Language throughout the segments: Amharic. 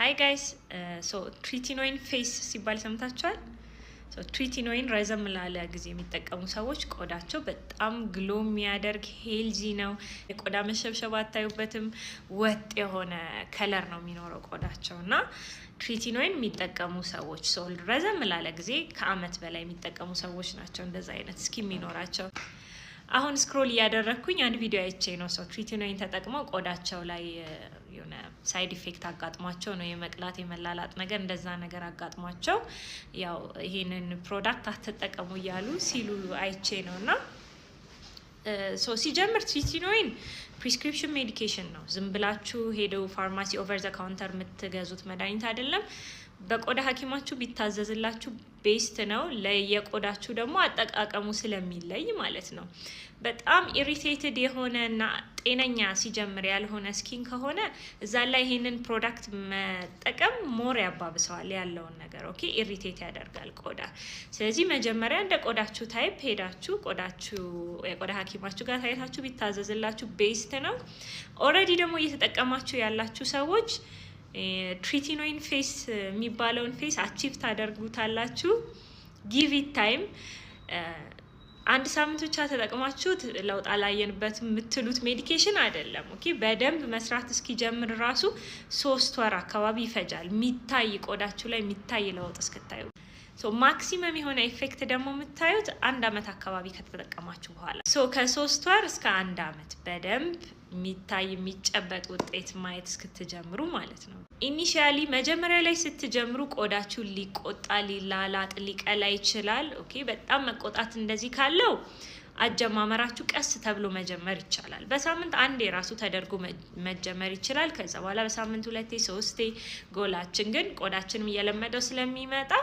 Hi guys, so tretinoin face ሲባል ሰምታችኋል? so tretinoin ረዘም ላለ ጊዜ የሚጠቀሙ ሰዎች ቆዳቸው በጣም ግሎ የሚያደርግ ሄልዚ ነው። የቆዳ መሸብሸብ አታዩበትም። ወጥ የሆነ ከለር ነው የሚኖረው ቆዳቸውና tretinoin የሚጠቀሙ ሰዎች so ረዘም ላለ ጊዜ ከአመት በላይ የሚጠቀሙ ሰዎች ናቸው እንደዛ አይነት ስኪን የሚኖራቸው። አሁን ስክሮል ያደረኩኝ አንድ ቪዲዮ አይቼ ነው ሰው tretinoin ተጠቅመው ቆዳቸው ላይ የሆነ ሳይድ ኢፌክት አጋጥሟቸው ነው የመቅላት የመላላጥ ነገር እንደዛ ነገር አጋጥሟቸው ያው ይሄንን ፕሮዳክት አትጠቀሙ እያሉ ሲሉ አይቼ ነውና ሶ ሲጀምር tretinoin ፕሪስክሪፕሽን ሜዲኬሽን ነው። ዝም ብላችሁ ሄደው ፋርማሲ ኦቨር ዘ ካውንተር የምትገዙት መድኃኒት አይደለም። በቆዳ ሐኪማችሁ ቢታዘዝላችሁ ቤስት ነው። ለየቆዳችሁ ደግሞ አጠቃቀሙ ስለሚለይ ማለት ነው። በጣም ኢሪቴትድ የሆነና ጤነኛ ሲጀምር ያልሆነ ስኪን ከሆነ እዛ ላይ ይሄንን ፕሮዳክት መጠቀም ሞር ያባብሰዋል ያለውን ነገር ኦኬ ኢሪቴት ያደርጋል ቆዳ። ስለዚህ መጀመሪያ እንደ ቆዳችሁ ታይፕ ሄዳችሁ ቆዳችሁ የቆዳ ሐኪማችሁ ጋር ታይታችሁ ቢታዘዝላችሁ ቤስት ነው። ኦሬዲ ደግሞ እየተጠቀማችሁ ያላችሁ ሰዎች tretinoin ፌስ የሚባለውን ፌስ አቺቭ ታደርጉታላችሁ። ጊቭ ኢት ታይም። አንድ ሳምንት ብቻ ተጠቅማችሁ ለውጥ አላየንበትም የምትሉት ሜዲኬሽን አይደለም። ኦኬ በደንብ መስራት እስኪጀምር ራሱ 3 ወር አካባቢ ይፈጃል የሚታይ ቆዳችሁ ላይ የሚታይ ለውጥ እስክታዩ። ሶ ማክሲመም የሆነ ኢፌክት ደግሞ የምታዩት 1 አመት አካባቢ ከተጠቀማችሁ በኋላ ሶ ከ3 ወር እስከ 1 አመት በደንብ የሚታይ የሚጨበጥ ውጤት ማየት እስክትጀምሩ ማለት ነው። ኢኒሺያሊ መጀመሪያ ላይ ስትጀምሩ ቆዳችሁ ሊቆጣ ሊላላጥ ሊቀላ ይችላል። ኦኬ በጣም መቆጣት እንደዚህ ካለው አጀማመራችሁ ቀስ ተብሎ መጀመር ይቻላል። በሳምንት አንዴ ራሱ ተደርጎ መጀመር ይችላል። ከዛ በኋላ በሳምንት 2 3 ጎላችን ግን ቆዳችንም እየለመደው ስለሚመጣ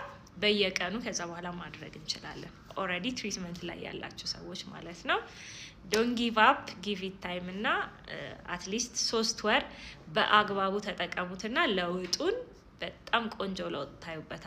በየቀኑ ከዛ በኋላ ማድረግ እንችላለን። ኦሬዲ ትሪትመንት ላይ ያላችሁ ሰዎች ማለት ነው። ዶንት ጊቭ አፕ ጊቭ ኢት ታይም እና አትሊስት 3 ወር በአግባቡ ተጠቀሙትና ለውጡን በጣም ቆንጆ ለውጥ ታዩበታል።